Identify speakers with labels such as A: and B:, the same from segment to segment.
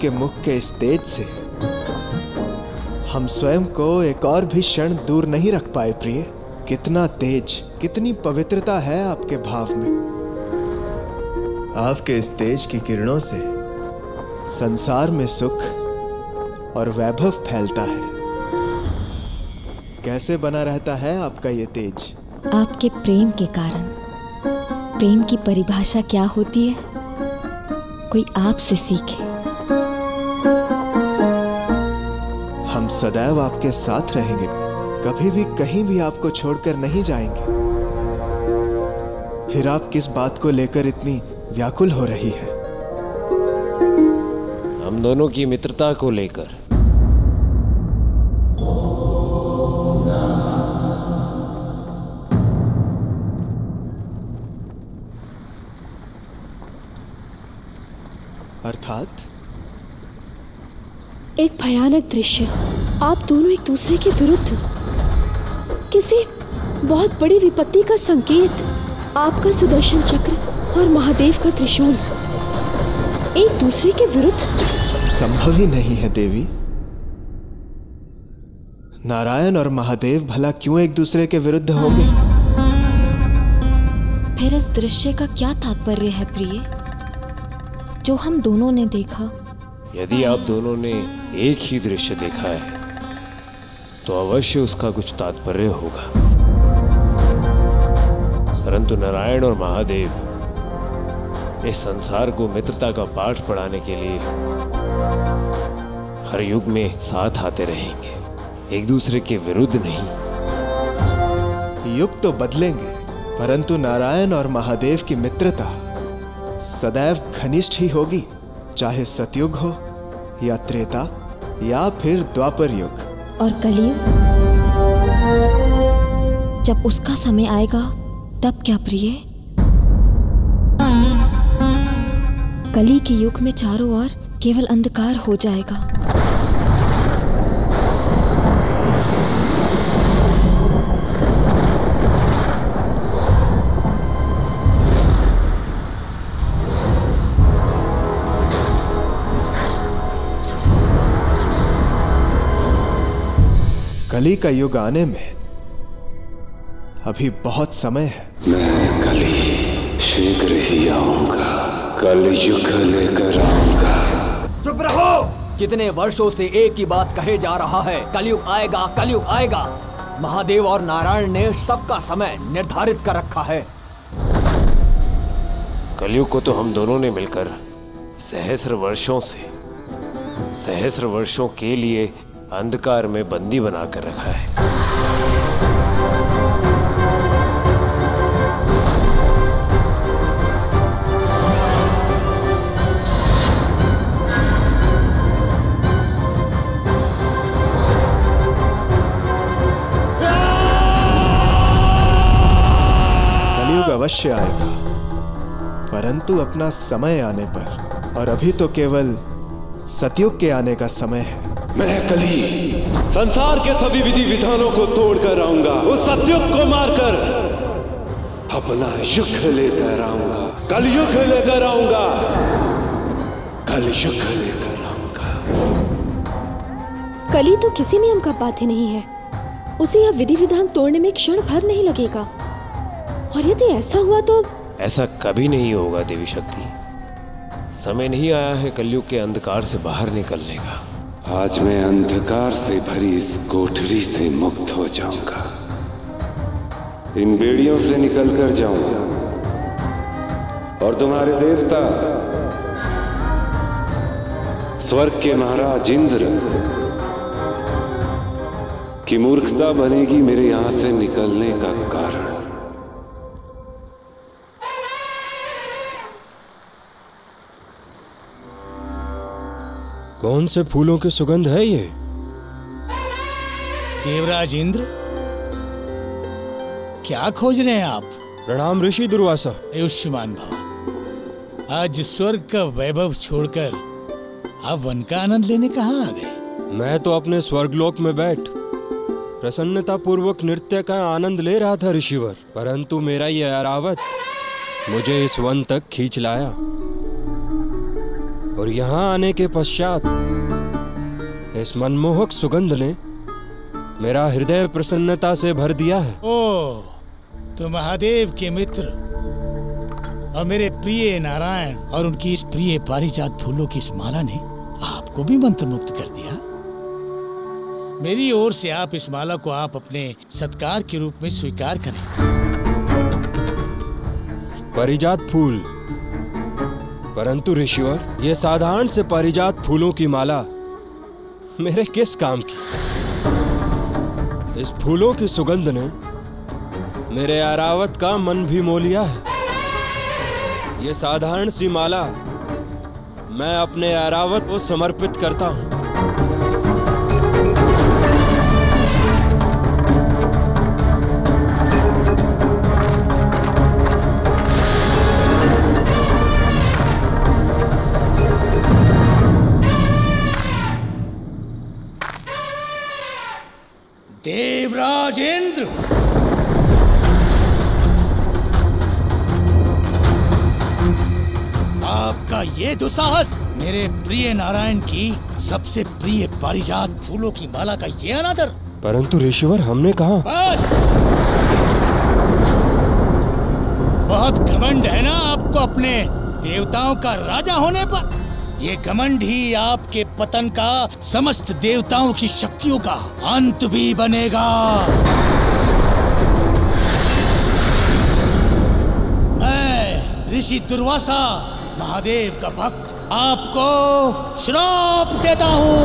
A: आपके मुख के इस तेज से हम स्वयं को एक और भी क्षण दूर नहीं रख पाए प्रिय। कितना तेज, कितनी पवित्रता है आपके भाव में। आपके इस तेज की किरणों से संसार में सुख और वैभव फैलता है। कैसे बना रहता है आपका ये तेज?
B: आपके प्रेम के कारण। प्रेम की परिभाषा क्या होती है, कोई आपसे सीखे।
A: हम सदैव आपके साथ रहेंगे, कभी भी कहीं भी आपको छोड़कर नहीं जाएंगे। फिर आप किस बात को लेकर इतनी व्याकुल हो रही है?
C: हम दोनों की मित्रता को लेकर।
A: अर्थात?
D: एक भयानक दृश्य, आप दोनों एक दूसरे के विरुद्ध, किसी बहुत बड़ी विपत्ति का संकेत। आपका सुदर्शन चक्र और महादेव का त्रिशूल एक दूसरे के विरुद्ध।
A: संभव ही नहीं है देवी। नारायण और महादेव भला क्यों एक दूसरे के विरुद्ध होंगे?
B: फिर इस दृश्य का क्या तात्पर्य है प्रिय, जो हम दोनों ने देखा?
C: यदि आप दोनों ने एक ही दृश्य देखा है तो अवश्य उसका कुछ तात्पर्य होगा। परंतु नारायण और महादेव इस संसार को मित्रता का पाठ पढ़ाने के लिए हर युग में साथ आते रहेंगे, एक दूसरे के विरुद्ध नहीं।
A: युग तो बदलेंगे, परंतु नारायण और महादेव की मित्रता सदैव घनिष्ठ ही होगी, चाहे सतयुग हो या त्रेता या फिर द्वापर युग।
B: और कलयुग, जब उसका समय आएगा तब क्या प्रिय? कली के युग में चारों ओर केवल अंधकार हो जाएगा।
A: कली का युग आने में अभी बहुत समय है।
E: मैं कली शीघ्र ही आऊंगा, कलयुग लेकर आऊंगा।
F: चुप रहो! कितने वर्षों से एक ही बात कहे जा रहा है, कलयुग आएगा, कलयुग आएगा। महादेव और नारायण ने सबका समय निर्धारित कर रखा है।
C: कलयुग को तो हम दोनों ने मिलकर सहस्र वर्षों के लिए अंधकार में बंदी बनाकर रखा है।
A: कलयुग अवश्य आएगा, परंतु अपना समय आने पर, और अभी तो केवल सतयुग के आने का समय है।
E: मैं कली संसार के सभी विधि विधानों को तोड़कर आऊंगा, उस सतयुग को मारकर अपना युग लेकर आऊंगा, कलयुग लेकर आऊंगा, कलयुग लेकर आऊंगा।
D: कली तो किसी नियम का बाध्य नहीं है, उसे यह विधि विधान तोड़ने में क्षण भर नहीं लगेगा। और यदि ऐसा हुआ तो?
C: ऐसा कभी नहीं होगा देवी शक्ति। समय नहीं आया है कलयुग के अंधकार से बाहर निकलने का।
E: आज मैं अंधकार से भरी इस कोठरी से मुक्त हो जाऊंगा, इन बेड़ियों से निकल कर जाऊंगा, और तुम्हारे देवता स्वर्ग के महाराज इंद्र की मूर्खता बनेगी मेरे यहां से निकलने का कारण।
G: कौन से फूलों की सुगंध है ये?
H: देवराज इंद्र, क्या खोज रहे हैं आप?
G: प्रणाम ऋषि दुर्वासा।
H: आयुष्मान भव। आज स्वर्ग का वैभव छोड़कर आप वन का आनंद लेने कहाँ आ गए?
G: मैं तो अपने स्वर्गलोक में बैठ प्रसन्नता पूर्वक नृत्य का आनंद ले रहा था ऋषिवर, परंतु मेरा ये ऐरावत मुझे इस वन तक खींच लाया। और यहाँ आने के पश्चात इस मनमोहक सुगंध ने मेरा हृदय प्रसन्नता से भर दिया है।
H: ओ, तो महादेव के मित्र और मेरे प्रिय नारायण और उनकी इस प्रिय पारिजात फूलों की इस माला ने आपको भी मंत्रमुग्ध कर दिया। मेरी ओर से आप इस माला को आप अपने सत्कार के रूप में स्वीकार करें।
G: पारिजात फूल, परंतु ऋषिवर, ये साधारण से पारिजात फूलों की माला मेरे किस काम की? इस फूलों की सुगंध ने मेरे ऐरावत का मन भी मोह लिया है। ये साधारण सी माला मैं अपने ऐरावत को समर्पित करता हूं।
H: देवराज इंद्र, आपका ये दुस्साहस मेरे प्रिय नारायण की सबसे प्रिय पारिजात फूलों की माला का ये अनादर।
G: परंतु ऋषिवर, हमने कहा।
H: बस, बहुत घमंड है ना आपको अपने देवताओं का राजा होने पर। ये घमंड ही आपके पतन का, समस्त देवताओं की शक्तियों का अंत भी बनेगा। मैं ऋषि दुर्वासा, महादेव का भक्त, आपको श्राप देता हूँ।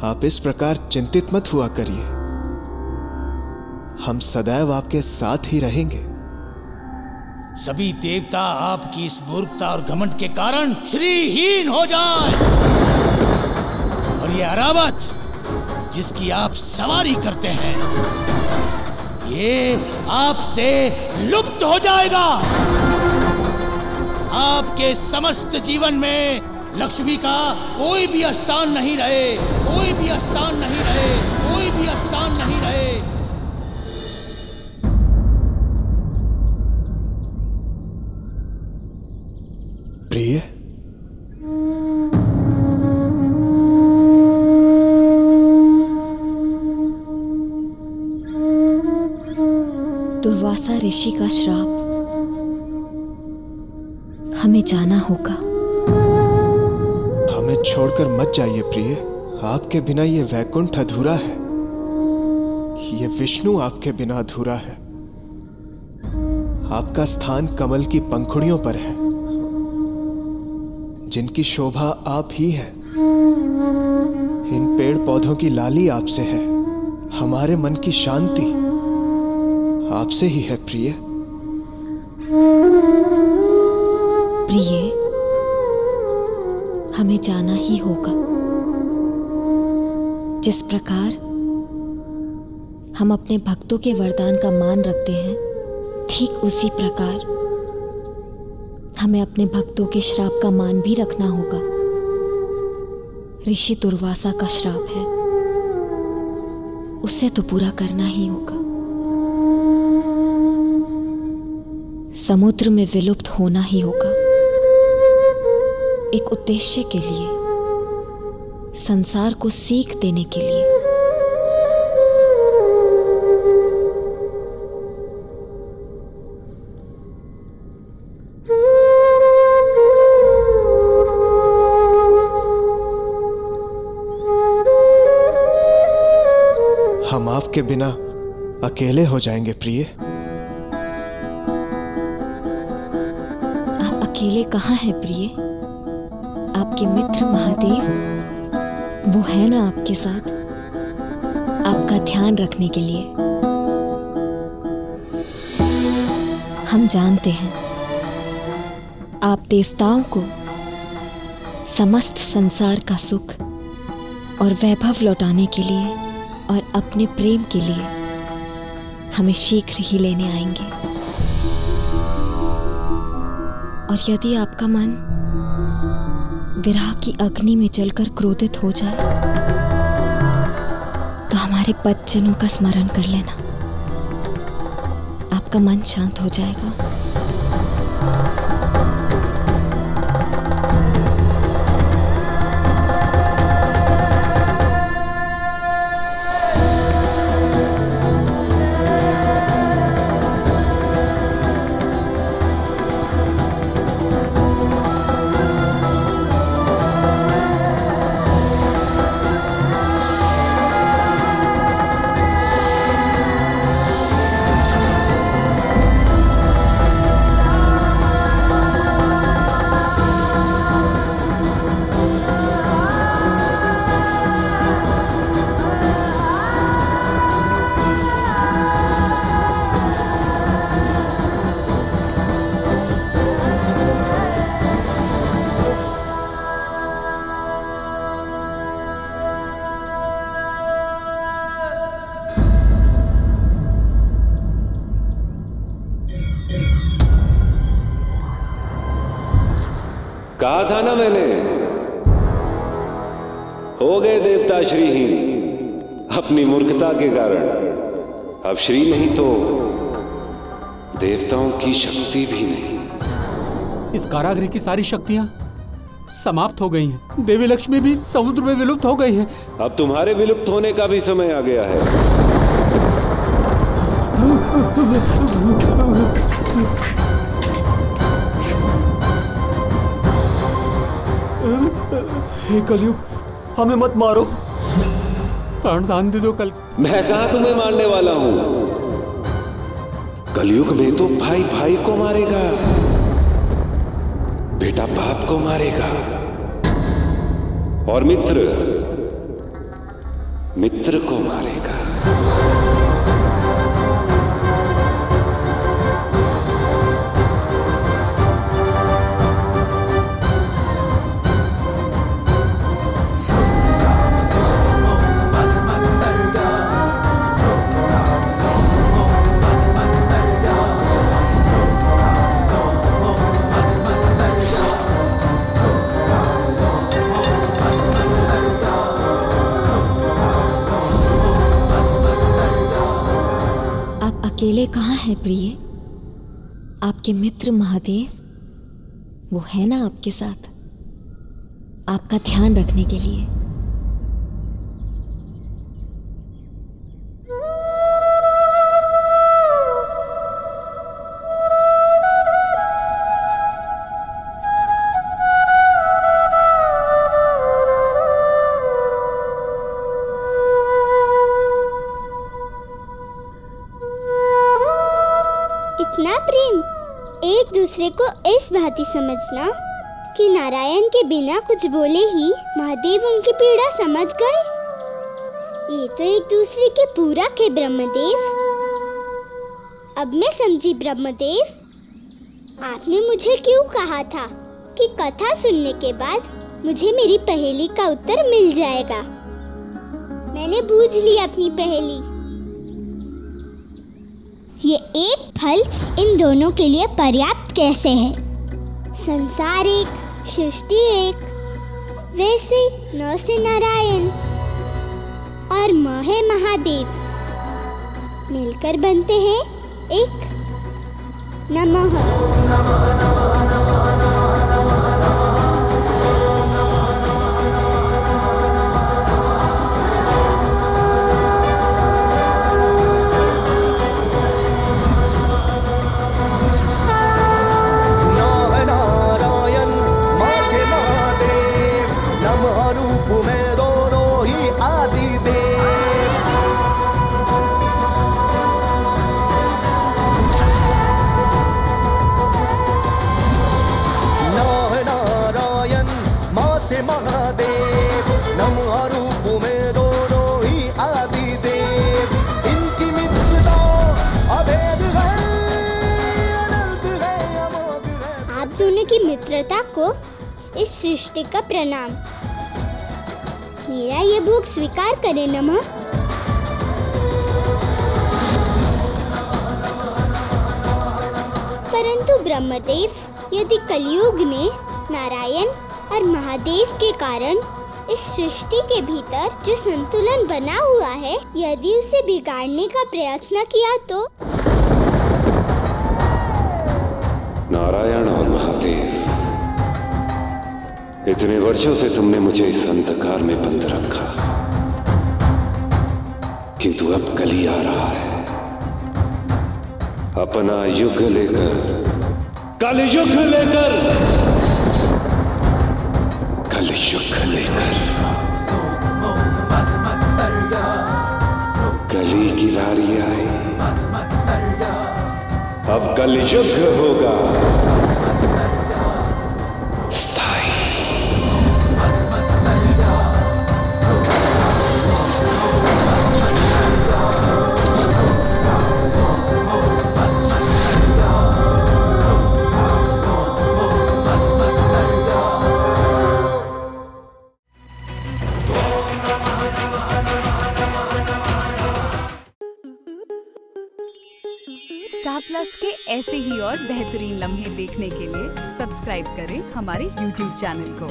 A: आप इस प्रकार चिंतित मत हुआ करिए, हम सदैव आपके साथ ही रहेंगे।
H: सभी देवता आपकी इस मूर्खता और घमंड के कारण श्रीहीन हो जाए और ये ऐरावत जिसकी आप सवारी करते हैं, ये आपसे लुप्त हो जाएगा। आपके समस्त जीवन में लक्ष्मी का कोई भी स्थान नहीं रहे, कोई भी स्थान नहीं रहे, कोई भी स्थान नहीं रहे।
A: प्रिय,
B: दुर्वासा ऋषि का श्राप, हमें जाना होगा।
A: हमें छोड़कर मत जाइए प्रिय, आपके बिना ये वैकुंठ अधूरा है, ये विष्णु आपके बिना अधूरा है। आपका स्थान कमल की पंखुड़ियों पर है, जिनकी शोभा आप ही हैं। इन पेड़ पौधों की लाली आपसे है, हमारे मन की शांति आपसे ही है प्रिय।
B: प्रिय, हमें जाना ही होगा। जिस प्रकार हम अपने भक्तों के वरदान का मान रखते हैं, ठीक उसी प्रकार हमें अपने भक्तों के श्राप का मान भी रखना होगा। ऋषि दुर्वासा का श्राप है, उसे तो पूरा करना ही होगा। समुद्र में विलुप्त होना ही होगा, एक उद्देश्य के लिए, संसार को सीख देने के लिए।
A: हम आपके बिना अकेले हो जाएंगे प्रिय।
B: आप अकेले कहाँ हैं प्रिय? आपके मित्र महादेव, वो है ना आपके साथ, आपका ध्यान रखने के लिए। हम जानते हैं आप देवताओं को समस्त संसार का सुख और वैभव लौटाने के लिए और अपने प्रेम के लिए हमें शीघ्र ही लेने आएंगे। और यदि आपका मन विरह की अग्नि में जलकर क्रोधित हो जाए तो हमारे पदजनों का स्मरण कर लेना। आप आपका मन शांत हो जाएगा।
E: कहा था ना मैंने, हो गए देवता श्रीहीन अपनी मूर्खता के कारण। अब श्री नहीं तो देवताओं की शक्ति भी नहीं।
I: इस कारागृह की सारी शक्तियां समाप्त हो गई हैं। देवी लक्ष्मी भी समुद्र में विलुप्त हो गई हैं।
E: अब तुम्हारे विलुप्त होने का भी समय आ गया है।
I: हे कलयुग, हमें मत मारो, प्राणदान दे दो। कल
E: मैं कहा तुम्हें मारने वाला हूं। कलयुग में तो भाई भाई को मारेगा, बेटा बाप को मारेगा, और मित्र मित्र को मारेगा।
B: अकेले कहाँ है प्रिय? आपके मित्र महादेव वो है ना आपके साथ, आपका ध्यान रखने के लिए।
J: इतना प्रेम, एक दूसरे को इस भांति समझना कि नारायण के बिना कुछ बोले ही महादेव उनकी पीड़ा समझ गए। ये तो एक दूसरे के पूरक है ब्रह्मदेव। अब मैं समझी ब्रह्मदेव, आपने मुझे क्यों कहा था कि कथा सुनने के बाद मुझे मेरी पहेली का उत्तर मिल जाएगा। मैंने बूझ ली अपनी पहेली। ये एक फल इन दोनों के लिए पर्याप्त कैसे है? संसार एक, सृष्टि एक, वैसे न से नारायण और म है महादेव, मिलकर बनते हैं एक नमः। मित्रता को इस सृष्टि का प्रणाम। मेरा ये भोग स्वीकार करें नमः। परंतु ब्रह्मदेव, यदि कलयुग में नारायण और महादेव के कारण इस सृष्टि के भीतर जो संतुलन बना हुआ है, यदि उसे बिगाड़ने का प्रयत्न किया तो
E: इतने वर्षों से तुमने मुझे इस अंधकार में बंद रखा, किंतु अब कली आ रहा है अपना युग लेकर, कलयुग लेकर, कलयुग लेकर। कली की बारी आई, अब कलयुग होगा स्थायी।
K: स्टार प्लस के ऐसे ही और बेहतरीन लम्हे देखने के लिए सब्सक्राइब करें हमारे YouTube चैनल को।